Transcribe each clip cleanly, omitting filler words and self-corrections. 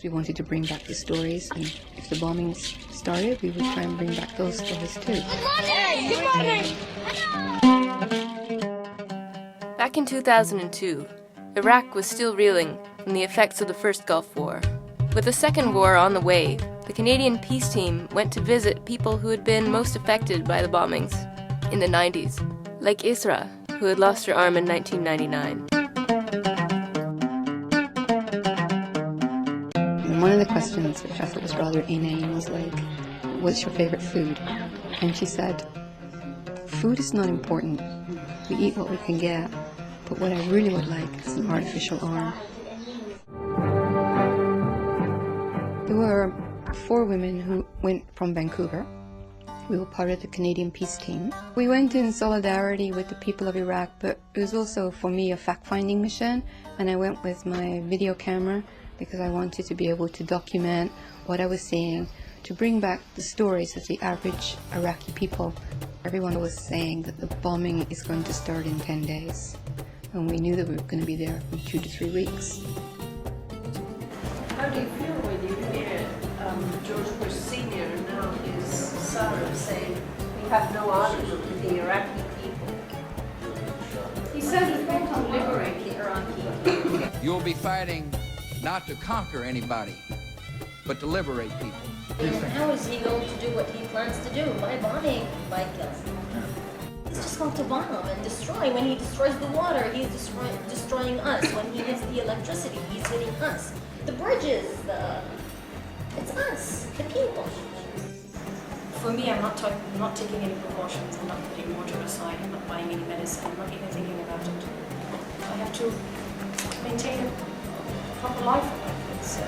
we wanted to bring back the stories, and if the bombings started, we would try and bring back those stories too. Good morning! Back in 2002, Iraq was still reeling from the effects of the first Gulf War. With the second war on the way, the Canadian peace team went to visit people who had been most affected by the bombings in the 90s, like Isra, who had lost her arm in 1999. And one of the questions, which I thought was rather inane, was like, what's your favorite food? And she said, food is not important. We eat what we can get, but what I really would like is an artificial arm. There were 4 women who went from Vancouver. We were part of the Canadian peace team. We went in solidarity with the people of Iraq, but it was also, for me, a fact-finding mission, and I went with my video camera because I wanted to be able to document what I was seeing, to bring back the stories of the average Iraqi people. Everyone was saying that the bombing is going to start in 10 days, and we knew that we were going to be there for 2 to 3 weeks. How do you feel when you hear George Bush Sr. and now his son saying we have no argument with the Iraqi people? He says he's going to liberate the Iraqi people. You'll be fighting not to conquer anybody, but to liberate people. How is he going to do what he plans to do? By bombing, by killing. He's just going to bomb and destroy. When he destroys the water, he's destroying us. When he hits the electricity, he's hitting us. The bridges, it's us, the people. For me, I'm not taking any precautions. I'm not putting water aside. I'm not buying any medicine. I'm not even thinking about it. I have to maintain a proper life for my kids. So I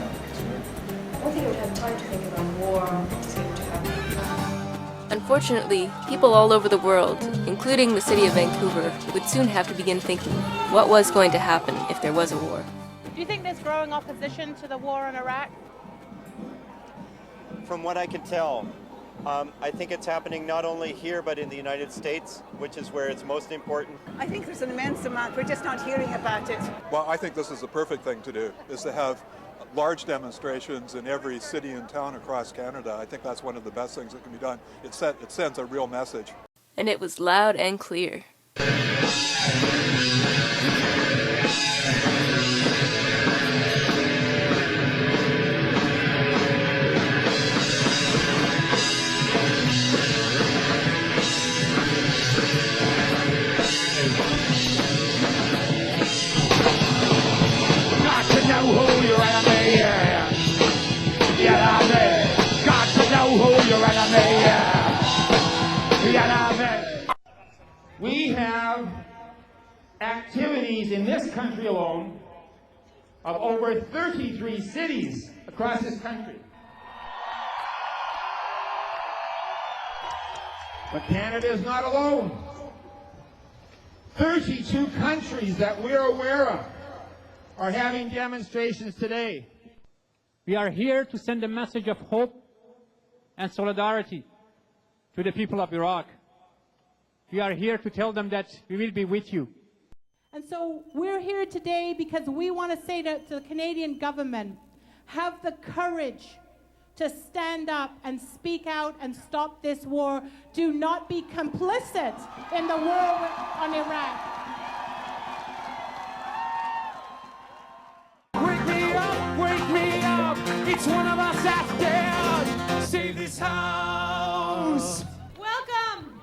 don't think I would have time to think about war or what is going to happen. Unfortunately, people all over the world, including the city of Vancouver, would soon have to begin thinking what was going to happen if there was a war. Do you think there's growing opposition to the war in Iraq? From what I can tell, I think it's happening not only here but in the United States, which is where it's most important. I think there's an immense amount. We're just not hearing about it. Well, I think this is the perfect thing to do, is to have large demonstrations in every city and town across Canada. I think that's one of the best things that can be done. It sends a real message. And it was loud and clear. We have activities in this country alone of over 33 cities across this country. But Canada is not alone. 32 countries that we're aware of are having demonstrations today. We are here to send a message of hope and solidarity to the people of Iraq. We are here to tell them that we will be with you. And so we're here today because we want to say to the Canadian government, have the courage to stand up and speak out and stop this war. Do not be complicit in the war on Iraq. Wake me up, each one of us out there, save this house. Welcome,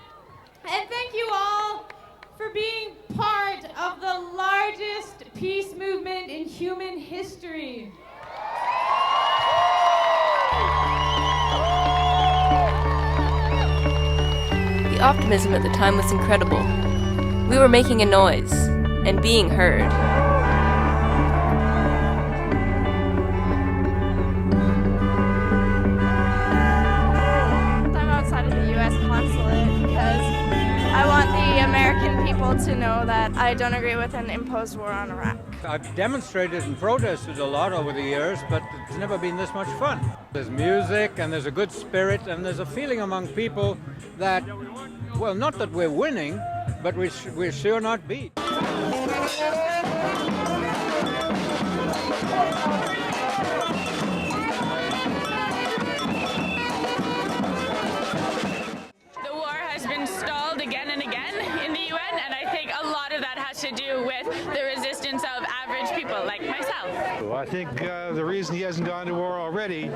and thank you all for being part of the largest peace movement in human history. The optimism at the time was incredible. We were making a noise and being heard. I'm outside of the U.S. consulate because I want the American people to know that I don't agree with an imposed war on Iraq. I've demonstrated and protested a lot over the years, but it's never been this much fun. There's music and there's a good spirit and there's a feeling among people that, well, not that we're winning, but we're sure not beat. I think the reason he hasn't gone to war already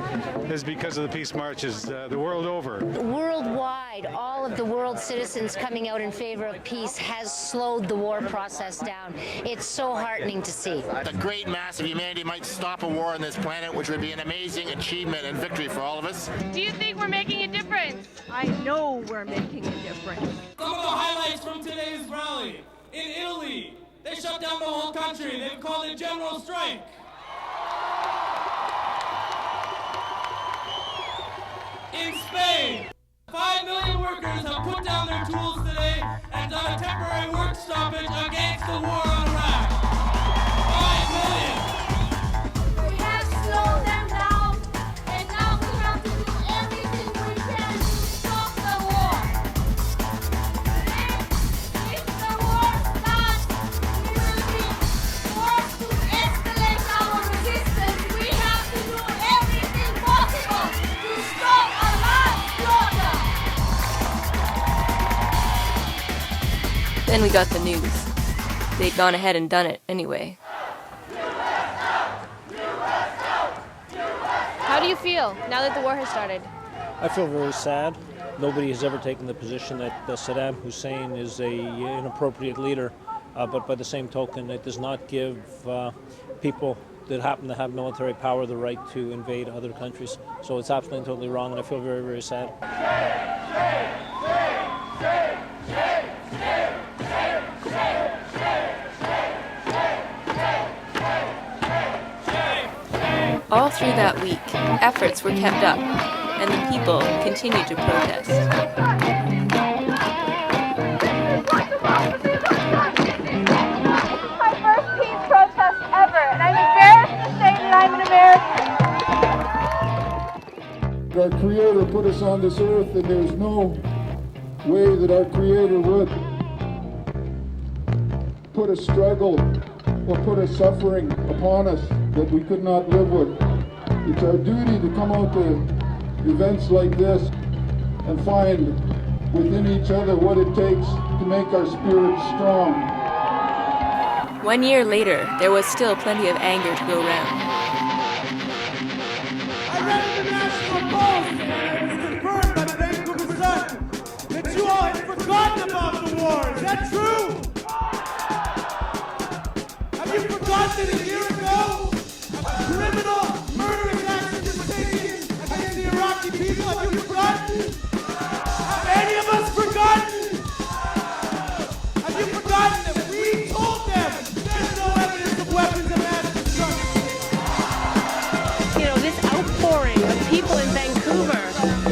is because of the peace marches the world over. Worldwide, all of the world's citizens coming out in favor of peace has slowed the war process down. It's so heartening to see. The great mass of humanity might stop a war on this planet, which would be an amazing achievement and victory for all of us. Do you think we're making a difference? I know we're making a difference. Some of the highlights from today's rally. In Italy, they shut down the whole country. They've called it general strike. In Spain, 5 million workers have put down their tools today and done a temporary work stoppage against the war on Iraq. 5 million. We have slowed them down, and now we have to do everything we can to stop the war. If the war starts, we will be forced to escalate our resistance. We have to do everything possible to stop a mass slaughter. Then we got the news. They'd gone ahead and done it anyway. How do you feel now that the war has started? I feel very sad. Nobody has ever taken the position that Saddam Hussein is an inappropriate leader, but by the same token, it does not give people that happen to have military power the right to invade other countries. So it's absolutely and totally wrong, and I feel very, very sad. All through that week, efforts were kept up, and the people continued to protest. My first peace protest ever, and I'm embarrassed to say that I'm an American. Our Creator put us on this earth, and there's no way that our Creator would put a struggle or put a suffering upon us that we could not live with. It's our duty to come out to events like this and find within each other what it takes to make our spirits strong. 1 year later, there was still plenty of anger to go round. I read in the National Post, and it was confirmed by the Vancouver Sun, that you all had forgotten about the war. Is that true? Have you forgotten that a year ago, a criminal, murderous action was taken against the Iraqi people? Have you forgotten? Have any of us forgotten? Have you forgotten that we told them there's no evidence of weapons of mass destruction? You know, this outpouring of people in Vancouver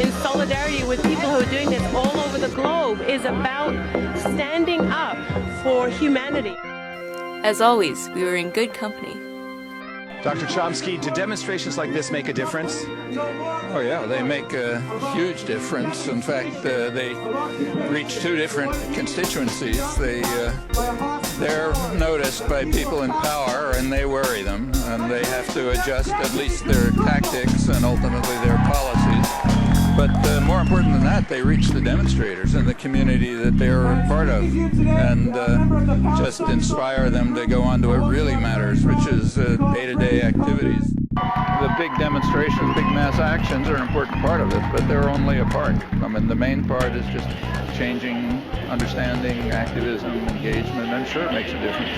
in solidarity with people who are doing this all over the globe is about standing up for humanity. As always, we were in good company. Dr. Chomsky, do demonstrations like this make a difference? Oh yeah, they make a huge difference. In fact, they reach two different constituencies. They're noticed by people in power, and they worry them, and they have to adjust at least their tactics and ultimately their policies. But more important than that, they reach the demonstrators and the community that they're a part of, and just inspire them to go on to what really matters, which is day-to-day activities. The big demonstrations, big mass actions are an important part of it, but they're only a part. I mean, the main part is just changing, understanding, activism, engagement, and sure, it makes a difference.